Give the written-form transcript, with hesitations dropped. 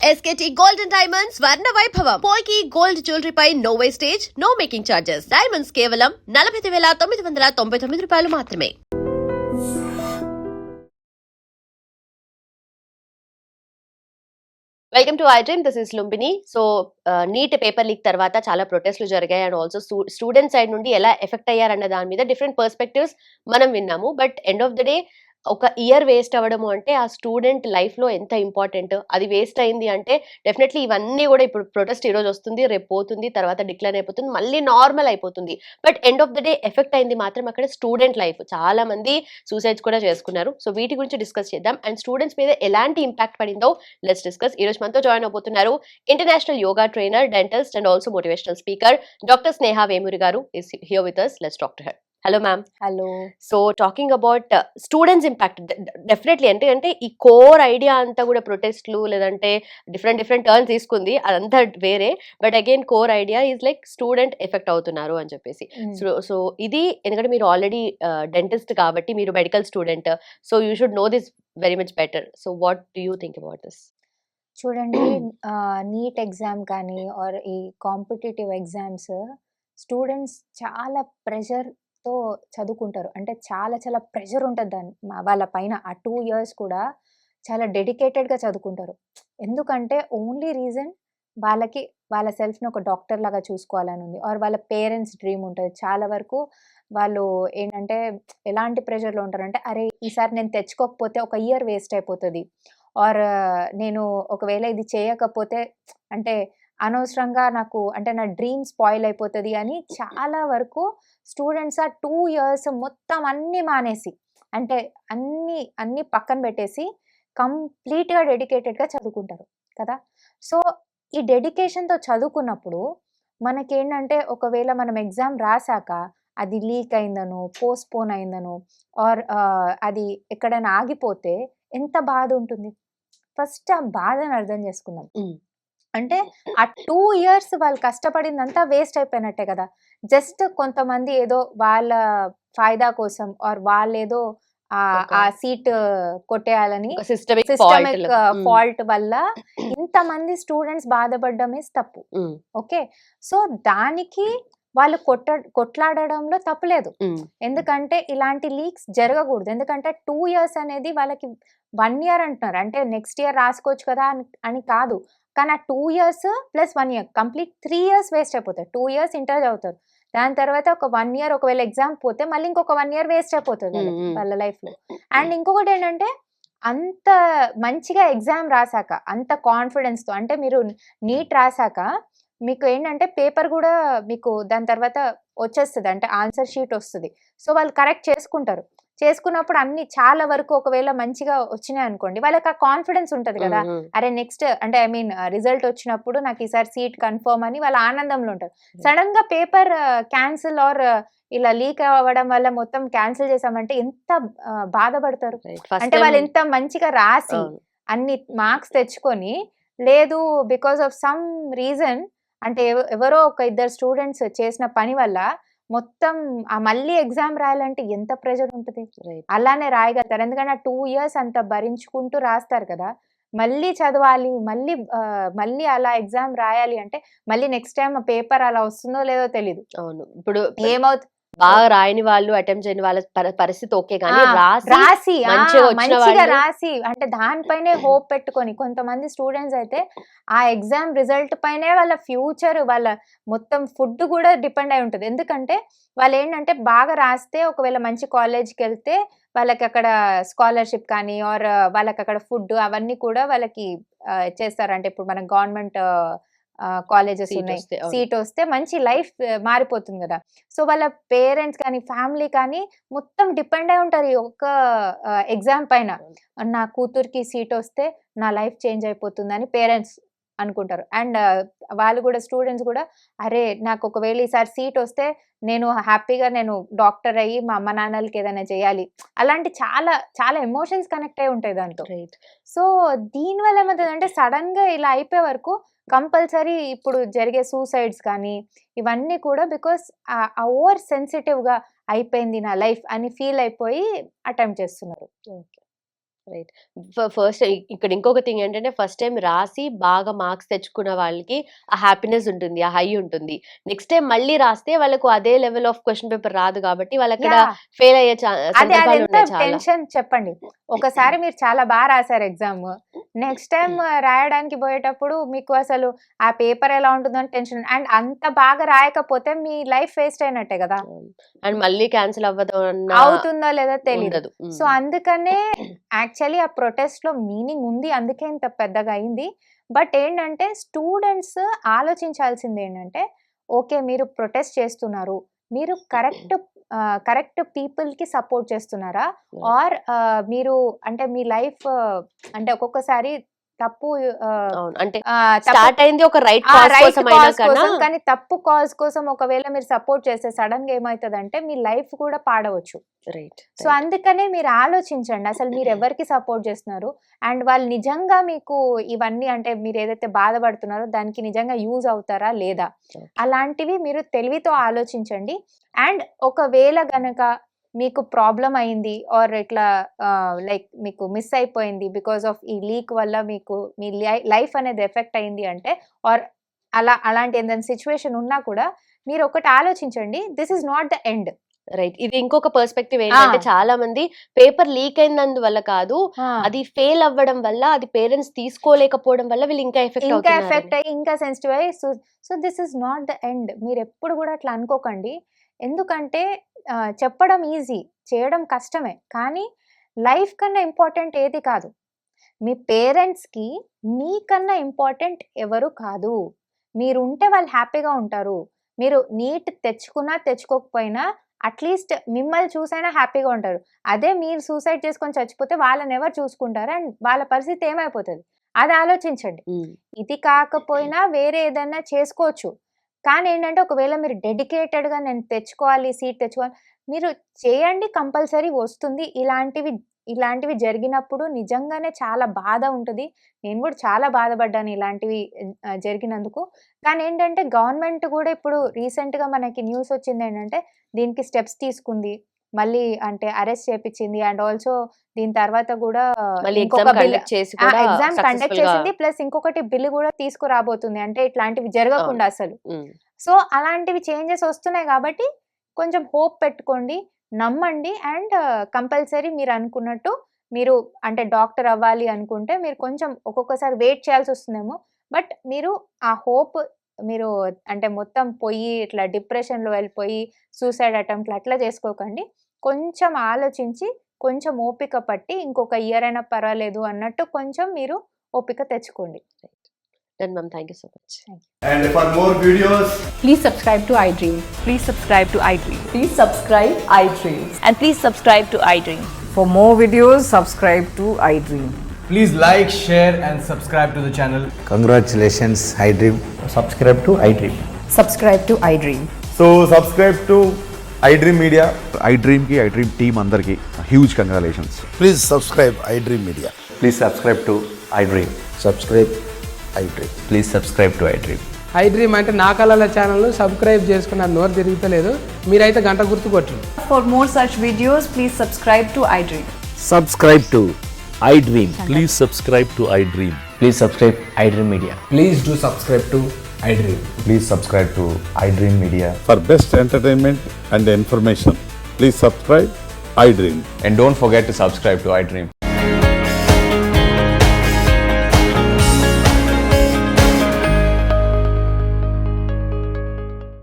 SKT Gold and Diamonds Swarna Vaibhavam. Polki Gold Jewelry pi no wastage, no making charges. Diamonds కేవలం 49,999 రూపాయలు మాత్రమే. Welcome to I dream. This is Lumbini. So neat paper leak తర్వాత చాలా ప్రొటెస్ట్లు జరిగాయి and also student side నుండి ఎలా effect అయ్యారన్న దాని మీద డిఫరెంట్ పర్స్పెక్టివ్స్ మనం విన్నాము. But end of the day ఒక ఇయర్ వేస్ట్ అవ్వడము అంటే ఆ స్టూడెంట్ లైఫ్ లో ఎంత ఇంపార్టెంట్, అది వేస్ట్ అయింది అంటే డెఫినెట్లీ ఇవన్నీ కూడా ఇప్పుడు ప్రొటెస్ట్ ఈ రోజు వస్తుంది, రేపు పోతుంది, తర్వాత డిక్లైన్ అయిపోతుంది, మళ్ళీ నార్మల్ అయిపోతుంది. But end of the day effect అయింది మాత్రం అక్కడ స్టూడెంట్ లైఫ్. చాలా మంది సూసైడ్స్ కూడా చేసుకున్నారు. సో వీటి గురించి డిస్కస్ చేద్దాం అండ్ స్టూడెంట్స్ మీద ఎలాంటి ఇంపాక్ట్ పడిందో లెట్స్ డిస్కస్. ఈ రోజు మనతో జాయిన్ అవబోతున్నారు international yoga trainer, dentist and also motivational speaker doctor Sneha Vemuri garu is here with us. Let's talk to her. Hello ma'am. Hello. So talking about students impact, definitely అంటే ఈ core idea అంతా కూడా ప్రొటెస్ట్లు లేదంటే different turns తీసుకుంది, అదంతా వేరే. But again core idea is like student effect అవుతున్నారు అని చెప్పేసి. సో ఇది ఎందుకంటే మీరు ఆల్రెడీ డెంటిస్ట్ కాబట్టి, మీరు medical student, so you should know this very much better. So what do you think about this? చూడండి, నీట్ ఎగ్జామ్ కానీ ఆర్ ఈ కాంపిటేటివ్ ఎగ్జామ్స్ స్టూడెంట్స్ చాలా ప్రెషర్తో చదువుకుంటారు. అంటే చాలా చాలా ప్రెషర్ ఉంటుంది వాళ్ళ పైన. ఆ 2 years కూడా చాలా డెడికేటెడ్గా చదువుకుంటారు. ఎందుకంటే ఓన్లీ రీజన్ వాళ్ళకి వాళ్ళ సెల్ఫ్ని ఒక డాక్టర్ లాగా చూసుకోవాలని ఉంది, ఆర్ వాళ్ళ పేరెంట్స్ డ్రీమ్ ఉంటుంది. చాలా వరకు వాళ్ళు ఏంటంటే ఎలాంటి ప్రెషర్లో ఉంటారంటే, అరే ఈసారి నేను తెచ్చుకోకపోతే ఒక ఇయర్ వేస్ట్ అయిపోతుంది, ఆర్ నేను ఒకవేళ ఇది చేయకపోతే అంటే అనవసరంగా నాకు అంటే నా డ్రీమ్ స్పాయిల్ అయిపోతుంది అని చాలా వరకు స్టూడెంట్స్ ఆ 2 years మొత్తం అన్నీ మానేసి, అంటే అన్నీ పక్కన పెట్టేసి కంప్లీట్గా డెడికేటెడ్గా చదువుకుంటారు కదా. సో ఈ డెడికేషన్తో చదువుకున్నప్పుడు మనకేంటంటే ఒకవేళ మనం ఎగ్జామ్ రాసాక అది లీక్ అయిందనో, పోస్ట్పోన్ అయిందనో, ఆర్ అది ఎక్కడైనా ఆగిపోతే ఎంత బాధ ఉంటుంది. ఫస్ట్ ఆ బాధను అర్థం చేసుకుందాం. అంటే ఆ 2 years వాళ్ళు కష్టపడిందంతా వేస్ట్ అయిపోయినట్టే కదా. జస్ట్ కొంతమంది ఏదో వాళ్ళ ఫాయిదా కోసం ఆర్ వాళ్ళేదో ఆ సీట్ కొట్టేయాలని సిస్టమిక్ ఫాల్ట్ వల్ల ఇంతమంది స్టూడెంట్స్ బాధపడడమే తప్పు. ఓకే, సో దానికి వాళ్ళు కొట్లాడడంలో తప్పులేదు. ఎందుకంటే ఇలాంటి లీక్స్ జరగకూడదు. ఎందుకంటే 2 years అనేది వాళ్ళకి 1 year అంటున్నారు, అంటే నెక్స్ట్ ఇయర్ రాసుకోవచ్చు కదా అని కాదు. కానీ ఆ 2 years plus 1 year complete 3 years waste అయిపోతాయి. 2 years ఇంటర్ చదువుతారు, దాని తర్వాత ఒక 1 year ఒకవేళ ఎగ్జామ్ పోతే మళ్ళీ ఇంకొక 1 year వేస్ట్ అయిపోతుంది వాళ్ళ లైఫ్లో. అండ్ ఇంకొకటి ఏంటంటే అంత మంచిగా ఎగ్జామ్ రాసాక, అంత కాన్ఫిడెన్స్తో, అంటే మీరు నీట్ రాసాక మీకు ఏంటంటే పేపర్ కూడా మీకు దాని తర్వాత వచ్చేస్తుంది, అంటే ఆన్సర్ షీట్ వస్తుంది. సో వాళ్ళు కరెక్ట్ చేసుకున్నప్పుడు అన్ని చాలా వరకు ఒకవేళ మంచిగా వచ్చినాయి అనుకోండి, వాళ్ళకి ఆ కాన్ఫిడెన్స్ ఉంటుంది కదా. అరే నెక్స్ట్ అంటే ఐ మీన్ రిజల్ట్ వచ్చినప్పుడు నాకు ఈసారి సీట్ కన్ఫర్మ్ అని వాళ్ళ ఆనందంలో ఉంటారు. సడన్ గా పేపర్ క్యాన్సిల్ ఆర్ ఇలా లీక్ అవ్వడం వల్ల మొత్తం క్యాన్సిల్ చేసామంటే ఎంత బాధపడతారు. అంటే వాళ్ళు ఎంత మంచిగా రాసి అన్ని మార్క్స్ తెచ్చుకొని, లేదు బికాస్ ఆఫ్ సమ్ రీజన్, అంటే ఎవరో ఒక ఇద్దరు స్టూడెంట్స్ చేసిన పని వల్ల మొత్తం ఆ మళ్ళీ ఎగ్జామ్ రాయాలంటే ఎంత ప్రెషర్ ఉంటుంది. అలానే రాయగలుగుతారు, ఎందుకంటే ఆ 2 years అంత భరించుకుంటూ రాస్తారు కదా. మళ్ళీ చదవాలి, మళ్ళీ అలా ఎగ్జామ్ రాయాలి అంటే మళ్ళీ నెక్స్ట్ టైం ఆ పేపర్ అలా వస్తుందో లేదో తెలీదు. అవును, ఇప్పుడు ఏమవుతుంది, బాగా రాయని వాళ్ళు, అటెంప్ట్ చేయని వాళ్ళ పరిస్థితి ఓకే, కానీ రాసి మంచిగా రాసి అంటే దానిపైనే హోప్ పెట్టుకొని కొంతమంది స్టూడెంట్స్ అయితే ఆ ఎగ్జామ్ రిజల్ట్ పైనే వాళ్ళ ఫ్యూచర్, వాళ్ళ మొత్తం ఫుడ్ కూడా డిపెండ్ అయి ఉంటుంది. ఎందుకంటే వాళ్ళు ఏంటంటే బాగా రాస్తే ఒకవేళ మంచి కాలేజ్కి వెళ్తే వాళ్ళకి అక్కడ స్కాలర్షిప్ కానీ ఆర్ వాళ్ళకి అక్కడ ఫుడ్ అవన్నీ కూడా వాళ్ళకి చేస్తారు. అంటే ఇప్పుడు మన గవర్నమెంట్ కాలేజెస్ ఉన్నాయి, సీట్ వస్తే మంచి లైఫ్ మారిపోతుంది కదా. సో వాళ్ళ పేరెంట్స్ కానీ ఫ్యామిలీ కానీ మొత్తం డిపెండ్ అయి ఉంటారు ఈ ఒక్క ఎగ్జామ్ పైన. నా కూతురికి సీట్ వస్తే నా లైఫ్ చేంజ్ అయిపోతుందని పేరెంట్స్ అనుకుంటారు. అండ్ వాళ్ళు కూడా స్టూడెంట్స్ కూడా, అరే నాకు ఒకవేళ ఈసారి సీట్ వస్తే నేను హ్యాపీగా నేను డాక్టర్ అయ్యి మా అమ్మ నాన్నలకి ఏదైనా చేయాలి, అలాంటి చాలా చాలా ఎమోషన్స్ కనెక్ట్ అయి ఉంటాయి దాంతో. సో దీనివల్ల ఏమవుతుంది అంటే సడన్ గా ఇలా అయిపోయే వరకు కంపల్సరీ ఇప్పుడు జరిగే సూసైడ్స్ కానీ ఇవన్నీ కూడా బికాస్ ఓవర్ సెన్సిటివ్గా అయిపోయింది నా లైఫ్ అని ఫీల్ అయిపోయి అటెంప్ట్ చేస్తున్నారు. రైట్. ఫస్ట్ ఇక్కడ ఇంకొక థింగ్ ఏంటంటే ఫస్ట్ టైమ్ రాసి బాగా మార్క్స్ తెచ్చుకున్న వాళ్ళకి ఆ హ్యాపీనెస్ ఉంటుంది. ఆ హై ఉంటుంది. నెక్స్ట్ టైమ్ మళ్ళీ రాస్తే వాళ్ళకు అదే లెవెల్ ఆఫ్ క్వెషన్ పేపర్ రాదు కాబట్టి వాళ్ళక్కడ యాహ్! ఫెయిల్ అయ్యే అది సందర్భాలు ఎంత ఉన్నాయి చాలా. టెన్షన్ చెప్పండి. ఒకసారి మీరు చాలా రాసారు ఎగ్జామ్. నెక్స్ట్ టైమ్ రాయడానికి పోయేటప్పుడు మీకు అసలు ఆ పేపర్ ఎలా ఉంటుందని టెన్షన్. అండ్ అంత బాగా రాయకపోతే మీ లైఫ్ వేస్ట్ అయినట్టే గదా! అండ్ మళ్ళీ క్యాన్సిల్ అవ్వదు అన్న అవుతుందో లేదో తెలీదు. ఉండదు. సో, అందుకనే యాక్చువల్లీ ఆ ప్రొటెస్ట్‌లో మీనింగ్ ఉంది. అందుకే ఇంత పెద్దగా అయింది. బట్ ఏంటంటే స్టూడెంట్స్ ఆలోచించాల్సిందేంటంటే, ఓకే. మీరు ప్రొటెస్ట్ చేస్తున్నారు. మీరు కరెక్ట్ పీపుల్‌కి సపోర్ట్ చేస్తున్నారా? ఆర్ మీరు అంటే మీ లైఫ్ అంటే ఒక్కొక్కసారి తప్పు అవును. అంటే తప్పు స్టార్ట్ అయింది ఒక రైట్ ఆ! కాజ్ రైట్ కోసం అయినా కాజ్ కన్నా కోసం. కానీ తప్పు కాజ్ కోసం ఒకవేళ మీరు సపోర్ట్ చేస్తే సడెన్‌గా ఏమైతదంటే మీ లైఫ్ కూడా పాడవచ్చు. రైట్. సో, అందుకనే మీరు ఆలోచించండి. అసలు మీరెవరికి సపోర్ట్ చేస్తున్నారు? అండ్ వాళ్ళు నిజంగా మీకు ఇవన్నీ అంటే మీరేదైతే బాధపడుతున్నారో దానికి నిజంగా యూజ్ అవుతారా? లేదా? అలాంటివి మీరు తెలివితో ఆలోచించండి. అండ్ ఒకవేళ గనక మీకు ప్రాబ్లమ్ అయింది ఆర్ ఇట్లా లైక్ మీకు మిస్ అయిపోయింది బికాస్ ఆఫ్ ఈ లీక్ వల్ల మీకు మీ లైఫ్ అనేది ఎఫెక్ట్ అయింది అంటే ఆర్ అలాంటి ఏదైనా సిట్యుయేషన్ ఉన్నా కూడా మీరు ఒకటి ఆలోచించండి. This is not the end. Right. ఇది ఇంకొక పర్స్పెక్టివ్ ఏంటంటే చాలా మంది పేపర్ లీక్ అయినందువల్ల కాదు, అది ఫెయిల్ అవ్వడం వల్ల, అది పేరెంట్స్ తీసుకోలేకపోవడం వల్ల వీళ్ళు ఇంకా ఎఫెక్ట్ ఇంకా అవుతున్నారు. ఎఫెక్ట్ అయ్యి ఇంకా సెన్సిటివ్ అయ్యి so this is not the end. మీరు ఎప్పుడు కూడా అట్లా అనుకోకండి. ఎందుకంటే చెప్పడం ఈజీ, చేయడం కష్టమే. కానీ లైఫ్ కన్నా ఇంపార్టెంట్ ఏది కాదు. మీ పేరెంట్స్‌కి మీకన్నా ఇంపార్టెంట్ ఎవరు కాదు. మీరుంటే వాళ్ళు హ్యాపీగా ఉంటారు. మీరు నీట్ తెచ్చుకున్నా, తెచ్చుకోకపోయినా అట్‌లీస్ట్ మిమ్మల్ని చూసైనా హ్యాపీగా ఉంటారు. అదే మీరు సూసైడ్ చేసుకొని చచ్చిపోతే వాళ్ళని ఎవరు చూసుకుంటారు? అండ్ వాళ్ళ పరిస్థితి ఏమైపోతది? అది ఆలోచించండి. ఇది కాకపోయినా వేరే ఏదన్నా చేసుకోవచ్చు. కానీ ఏంటంటే ఒకవేళ మీరు డెడికేటెడ్‌గా నేను తెచ్చుకోవాలి, సీట్ తెచ్చుకోవాలి, మీరు చేయండి, కంపల్సరీ వస్తుంది. ఇలాంటివి జరిగినప్పుడు నిజంగానే చాలా బాధ ఉంటది. నేను కూడా చాలా బాధపడ్డాను ఇలాంటివి జరిగినందుకు. కానీ ఏంటంటే గవర్నమెంట్ కూడా ఇప్పుడు రీసెంట్‌గా మనకి న్యూస్ వచ్చిందేంటంటే దీనికి స్టెప్స్ తీసుకుంది. మళ్ళీ అంటే అరెస్ట్ చేపిచ్చింది. అండ్ ఆల్సో దీని తర్వాత కూడా మళ్ళీ ఇంకొక ఎగ్జామ్ బిల్ కండక్ట్ చేసి కూడా ఎగ్జామ్ కండక్ట్ సక్సెస్‌ఫుల్‌గా చేసింది. ప్లస్ ఇంకొకటి బిల్ కూడా తీసుకురాబోతుంది. అంటే ఇట్లాంటివి జరగకుండా అసలు. సో, అలాంటివి చేంజెస్ వస్తున్నాయి కాబట్టి కొంచెం హోప్ పెట్టుకోండి. నమ్మండి. అండ్ కంపల్సరీ మీరనుకున్నట్టు మీరు అంటే డాక్టర్ అవ్వాలి అనుకుంటే మీరు కొంచెం ఒక్కొక్కసారి వెయిట్ చేయాల్సొస్తుందేమో. బట్ మీరు ఆ హోప్ మీరు అంటే మొత్తం పోయి ఇట్లా డిప్రెషన్‌లో వెళ్ళిపోయి సూసైడ్ అటెంప్ట్‌లు అట్లా చేసుకోకండి. కొంచెం ఆలోచించి, కొంచెం ఓపిక పట్టి ఇంకొక ఇయర్ అయినా పర్వాలేదు అన్నట్టు కొంచెం మీరు ఓపిక తెచ్చుకోండి. Done ma'am. Thank you so much. And for more videos, Please subscribe to iDream. Please subscribe to iDream. Please subscribe iDream. And please subscribe to iDream. For more videos, subscribe to iDream. please like, share and subscribe to the channel. Congratulations, iDream. Subscribe to iDream. Subscribe to iDream. So subscribe to iDream Media. iDream ki iDream team అందరికి huge congratulations. Please subscribe iDream Media. Please subscribe to iDream. Subscribe iDream. Please subscribe to iDream. iDream అంటే నా కళల channel subscribe చేసుకున్న నోరు తిరుగుతలేదు. మీరైతే గంట గుర్తు కొట్టండి. For more such videos, please subscribe to iDream. Subscribe to iDream. Please subscribe to iDream. Please subscribe iDream Media. Please do subscribe to iDream. Please subscribe to iDream Media. For best entertainment and information, please subscribe iDream. And don't forget to subscribe to iDream.